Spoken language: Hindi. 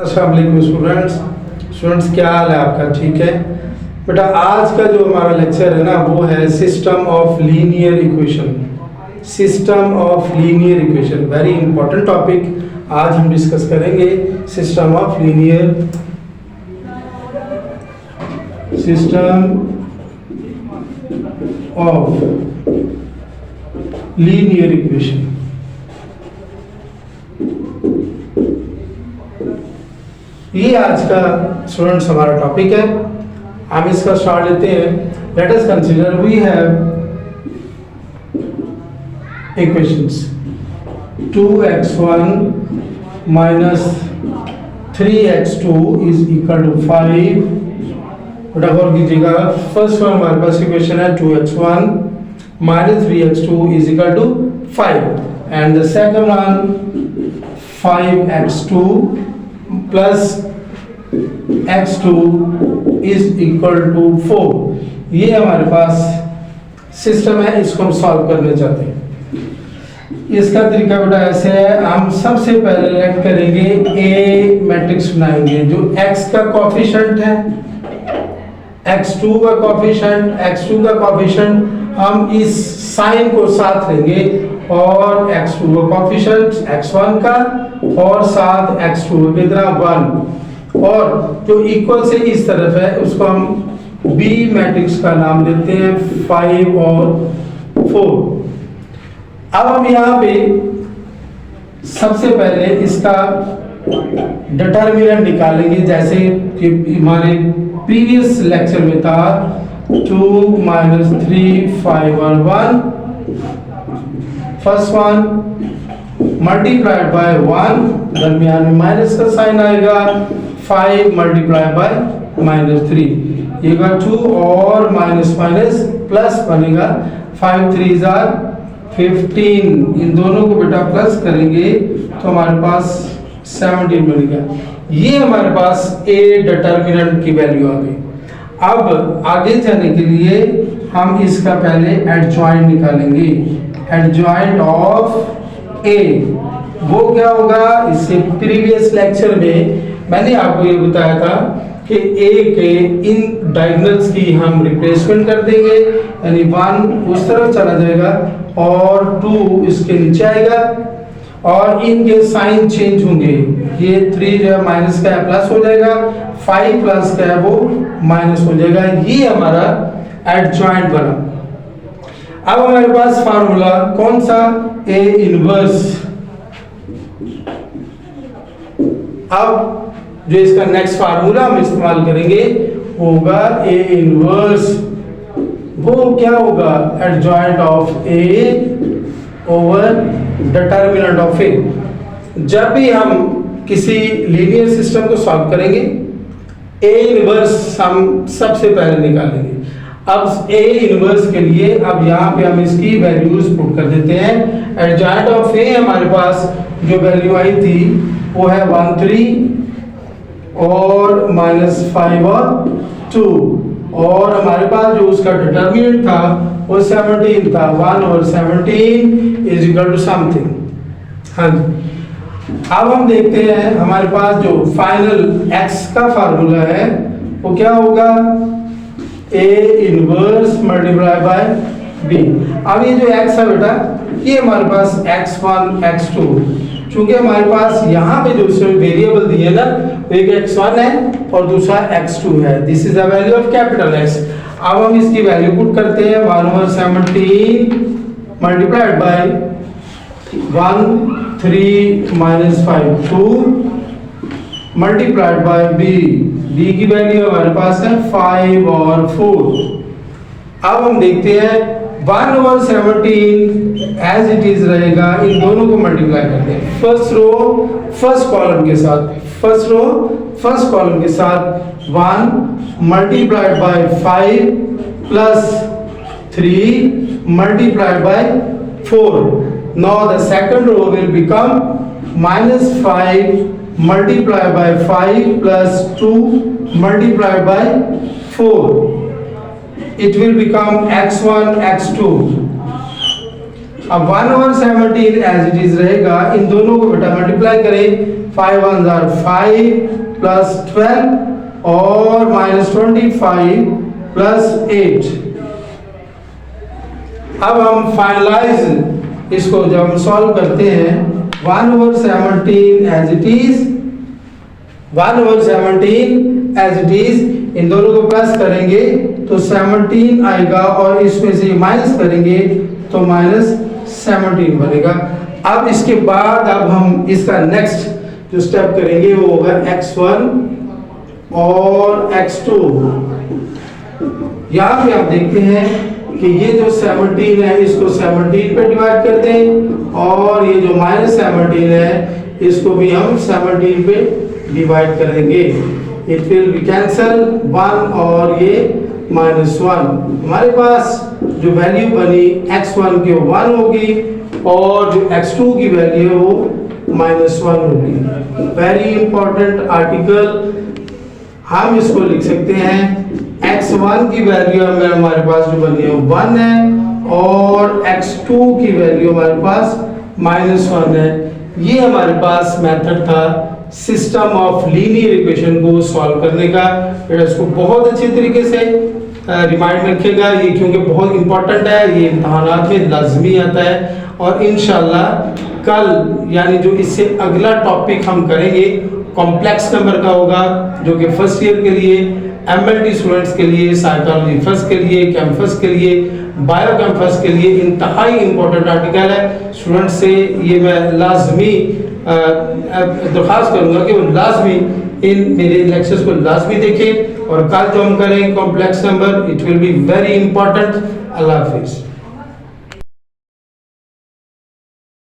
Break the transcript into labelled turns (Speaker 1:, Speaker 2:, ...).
Speaker 1: अस्सलाम वालेकुम स्टूडेंट्स, क्या हाल है आपका? ठीक है बेटा। आज का जो हमारा लेक्चर है ना वो है system of linear equation. System of linear equation very important topic आज हम डिस्कस करेंगे। System of linear equation. ये आज का स्टूडेंट्स हमारा टॉपिक है। हम इसका स्टार्ट लेते हैं। Let us consider we have equations 2x1 minus 3x2 is equal to 5। बेटा गौर कीजिएगा, फर्स्ट वन हमारे पास इक्वेशन है 2x1 minus 3x2 is equal to 5 and the second one 5x2 plus x2 is equal to 4। ये हमारे पास सिस्टम है, इसको हम सॉल्व करने चाहते हैं। इसका तरीका बेटा ऐसे है, हम सबसे पहले लेट करेंगे ए मैट्रिक्स बनाएंगे जो x का कोफिशिएंट है, x2 का कोफिशिएंट, x2 का कोफिशिएंट हम इस साइन को साथ लेंगे और x2 का कोफिशिएंट x1 का और साथ x2 कितना 1 और जो इक्वल से इस तरफ है उसको हम B मैट्रिक्स का नाम देते हैं 5 और 4। अब हम यहाँ पे सबसे पहले इसका डिटरमिनेंट निकालेंगे, जैसे कि हमारे प्रीवियस लेक्चर में था 2 minus 3 5 और 1। फर्स्ट वन मल्टीप्लाइड बाय 1, दरमियान में माइनस का साइन आएगा, 5 मल्टीप्लाई बाय -3 ये 2 और माइनस माइनस प्लस बनेगा 5 3 15। इन दोनों को बेटा प्लस करेंगे तो हमारे पास 17 बनेगा। ये हमारे पास ए डिटरमिनेंट की वैल्यू आ गई। अब आगे जाने के लिए हम इसका पहले एडजॉइंट निकालेंगे। एडजॉइंट ऑफ ए वो क्या होगा, इससे प्रीवियस लेक्चर में मैंने आपको ये बताया था कि ए के इन डायगोनल्स की हम रिप्लेसमेंट कर देंगे, यानी 1 उस तरफ चला जाएगा और 2 इसके नीचे आएगा और इनके साइन चेंज होंगे। ये 3 जो है माइनस का है प्लस हो जाएगा, 5 प्लस का है वो माइनस हो जाएगा। ये हमारा एडजॉइंट बना। अब हमारे पास फार्मूला कौन सा, ए इनवर्स। अब जो इसका नेक्स्ट फार्मूला हम इस्तेमाल करेंगे होगा ए इनवर्स। वो क्या होगा, adjoint of A over determinant of A. जब भी हम किसी लीनियर सिस्टम को सॉल्व करेंगे ए इनवर्स हम सबसे पहले निकालेंगे। अब ए इनवर्स के लिए अब यहाँ पे हम इसकी वैल्यूज पुट कर देते हैं। एडजॉइंट ऑफ ए हमारे पास जो वैल्यू आई थी वो है 1 3 और -5 और 2 और हमारे पास जो उसका डिटरमिनेंट था वो 17 था। 1 और 17 इज इक्वल टू समथिंग। हाँ जी, अब हम देखते हैं हमारे पास जो फाइनल x का फार्मूला है वो क्या होगा, a inverse multiply by b। अब ये जो x है बेटा ये हमारे पास x1 x2, चूंकि हमारे पास यहाँ पे जो वेरिएबल दिए ना एक x1 है और दूसरा x2 है। This is the value of capital X। अब हम इसकी वैल्यू पुट करते हैं 1 over 17 multiplied by 1 3 minus 5 2 multiplied bye b की वैल्यू हमारे पास है 5 और 4। अब हम देखते हैं 1 over 17 एज इट इज रहेगा, इन दोनों को मल्टीप्लाई करते हैं फर्स्ट रो फर्स्ट कॉलम के साथ। फर्स्ट रो फर्स्ट कॉलम के साथ 1 multiplied by 5 plus 3 multiplied by 4। Now the second row will become -5 multiplied by 5 plus 2 multiplied by 4। It will become x1 x2 अब 1/17 एज इट इज रहेगा, इन दोनों को बेटा मल्टीप्लाई करें, 5 1 जार 5 प्लस 12 और -25 प्लस 8। अब हम फाइनलाइज इसको जब हम सॉल्व करते हैं 1/17 as it is, 1/17 as it is, इन दोनों को प्लस करेंगे तो 17 आएगा और इसमें से माइनस करेंगे तो -17 बनेगा। अब इसके बाद अब हम इसका नेक्स्ट जो स्टेप करेंगे वो होगा x1 और x2। यहाँ पे आप देखते हैं कि ये जो 17 है इसको 17 पे डिवाइड कर दें और ये जो -17 है इसको भी हम 17 पे डिवाइड करेंगे। इट विल बी कैंसल 1 और ये -1। हमारे पास जो वैल्यू बनी x1 की 1 होगी और जो x2 की वैल्यू है वो -1 होगी। वेरी इंपॉर्टेंट आर्टिकल, हम इसको लिख सकते हैं x1 की वैल्यू हमारे पास जो बनी है वो 1 है और x2 की वैल्यू हमारे पास -1 है। ये हमारे पास मेथड था सिस्टम ऑफ लीनियर इक्वेशन को सॉल्व करने का। इसको बहुत अच्छे तरीके से रिमाइंड में रखिएगा, ये क्योंकि बहुत इंपॉर्टेंट है, ये इम्तहानात में लाजमी आता है। और इंशाल्लाह कल यानी जो इससे अगला टॉपिक हम करेंगे कॉम्प्लेक्स नंबर का होगा, जो कि फर्स्ट ईयर के लिए, एमएलटी स्टूडेंट्स के लिए, साइकोलॉजी फर्स्ट के लिए, कैंपस के लिए, बायो कैंपस के लिए इंतहाई इंपॉर्टेंट आर्टिकल है। स्टूडेंट्स से ये मैं लाजमी दरख्वास्त करूंगा कि वो लाजमी इन मेरे लेक्चर्स को लाजमी देखें और कल जो हम करें complex number, it will be very important. अल्लाह हाफिज़।